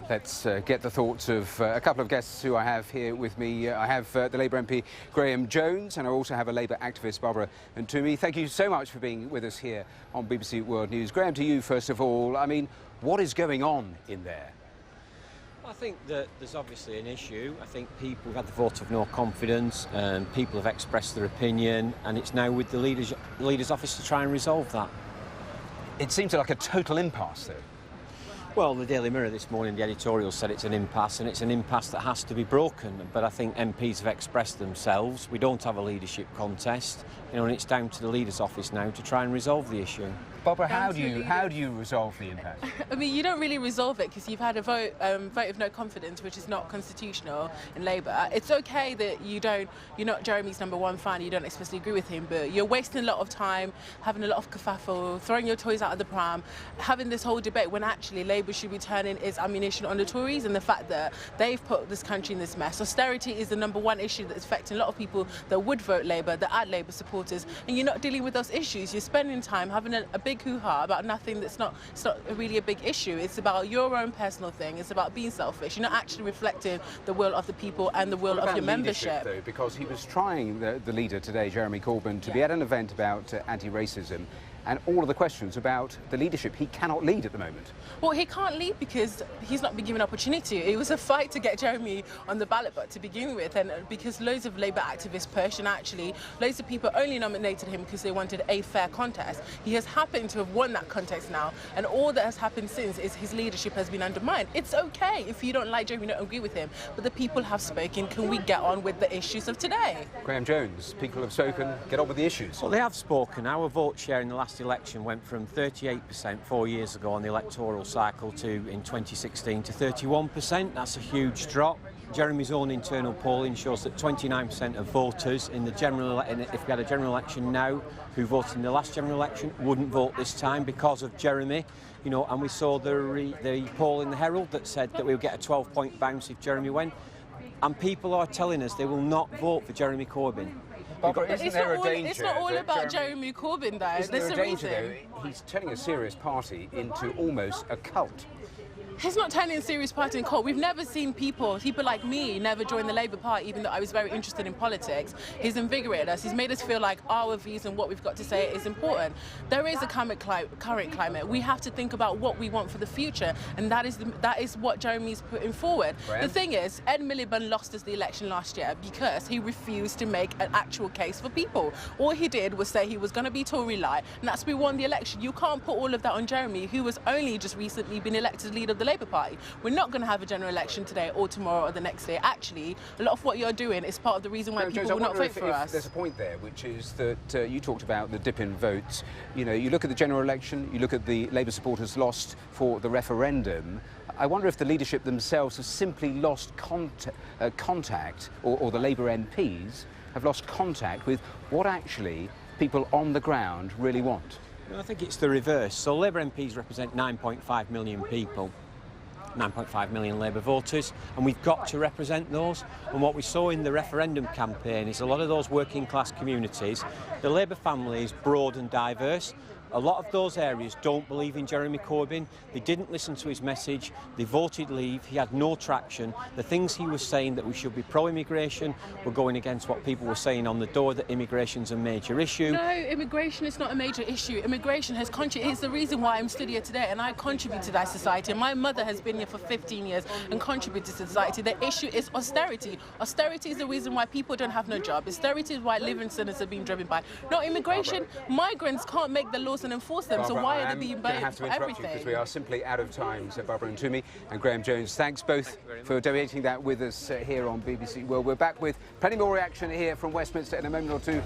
Let's get the thoughts of a couple of guests who I have here with me. I have the Labour MP Graham Jones, and I also have a Labour activist, Barbara Ntumy. Thank you so much for being with us here on BBC World News. Graham, to you first of all, I mean, what is going on in there? I think that there's obviously an issue. I think people have had the vote of no confidence and people have expressed their opinion, and it's now with the leader's office to try and resolve that. It seems like a total impasse, though. Well, the Daily Mirror this morning, the editorial said it's an impasse, and it's an impasse that has to be broken. But I think MPs have expressed themselves. We don't have a leadership contest, and it's down to the leader's office now to try and resolve the issue. Barbara, how do you resolve the impasse? I mean, you don't really resolve it because you've had a vote of no confidence, which is not constitutional in Labour. It's okay that you're not Jeremy's #1 fan, you don't explicitly agree with him, but you're wasting a lot of time, having a lot of kerfuffle, throwing your toys out of the pram, having this whole debate when actually Labour should be turning its ammunition on the Tories and the fact that they've put this country in this mess. Austerity is the #1 issue that's affecting a lot of people that would vote Labour, that are Labour supporters, and you're not dealing with those issues. You're spending time having a big hoo-ha about nothing it's not really a big issue. It's about your own personal thing. It's about being selfish. You're not actually reflecting the will of the people and the will of your membership. Though, because he was trying, the leader today, Jeremy Corbyn, to be at an event about anti-racism, and all of the questions about the leadership. He cannot lead at the moment. Well, he can't lead because he's not been given opportunity. It was a fight to get Jeremy on the ballot to begin with, and because loads of Labour activists pushed, and actually loads of people only nominated him because they wanted a fair contest. He has happened to have won that contest now, and all that has happened since is his leadership has been undermined. It's okay if you don't like Jeremy, you don't agree with him, but the people have spoken. Can we get on with the issues of today? Graham Jones, people have spoken. Get on with the issues. Well, they have spoken. Our vote share in the last election went from 38% 4 years ago on the electoral cycle in 2016 to 31%. That's a huge drop. Jeremy's own internal polling shows that 29% of voters in the if we had a general election now who voted in the last general election wouldn't vote this time because of Jeremy. And we saw the poll in the Herald that said that we would get a 12-point bounce if Jeremy went. And people are telling us they will not vote for Jeremy Corbyn. Barbara, isn't there a danger? It's not all about Jeremy Corbyn, though. Isn't there a danger, though? He's turning a serious party into almost a cult. He's not turning a serious party in cult. We've never seen people like me never join the Labour Party, even though I was very interested in politics. He's invigorated us. He's made us feel like our views and what we've got to say is important. There is a current climate. We have to think about what we want for the future, and that is what Jeremy's putting forward. Graham? The thing is, Ed Miliband lost us the election last year because he refused to make an actual case for people. All he did was say he was going to be Tory light, and that's we won the election. You can't put all of that on Jeremy, who was only just recently been elected leader of the Labour Party. We're not going to have a general election today or tomorrow or the next day. Actually, a lot of what you're doing is part of the reason why people will not vote for us. There's a point there, which is that you talked about the dip in votes. You look at the general election, you look at the Labour supporters lost for the referendum. I wonder if the leadership themselves have simply lost contact, or the Labour MPs have lost contact with what actually people on the ground really want. I think it's the reverse. So Labour MPs represent 9.5 million people, 9.5 million Labour voters, and we've got to represent those. And what we saw in the referendum campaign is a lot of those working class communities, the Labour family is broad and diverse. A lot of those areas don't believe in Jeremy Corbyn. They didn't listen to his message. They voted leave. He had no traction. The things he was saying that we should be pro-immigration were going against what people were saying on the door, that immigration's a major issue. No, immigration is not a major issue. Immigration has it's the reason why I'm still here today, and I contribute to that society. My mother has been here for 15 years and contributed to society. The issue is austerity. Austerity is the reason why people don't have no job. Austerity is why living centres are being driven by. Not immigration. Migrants can't make the laws and enforce them, Barbara, so why are they being blamed for everything? I have to interrupt you because we are simply out of time. So Barbara Ntumy and Graham Jones, thanks both for debating that with us here on BBC World. We're back with plenty more reaction here from Westminster in a moment or two.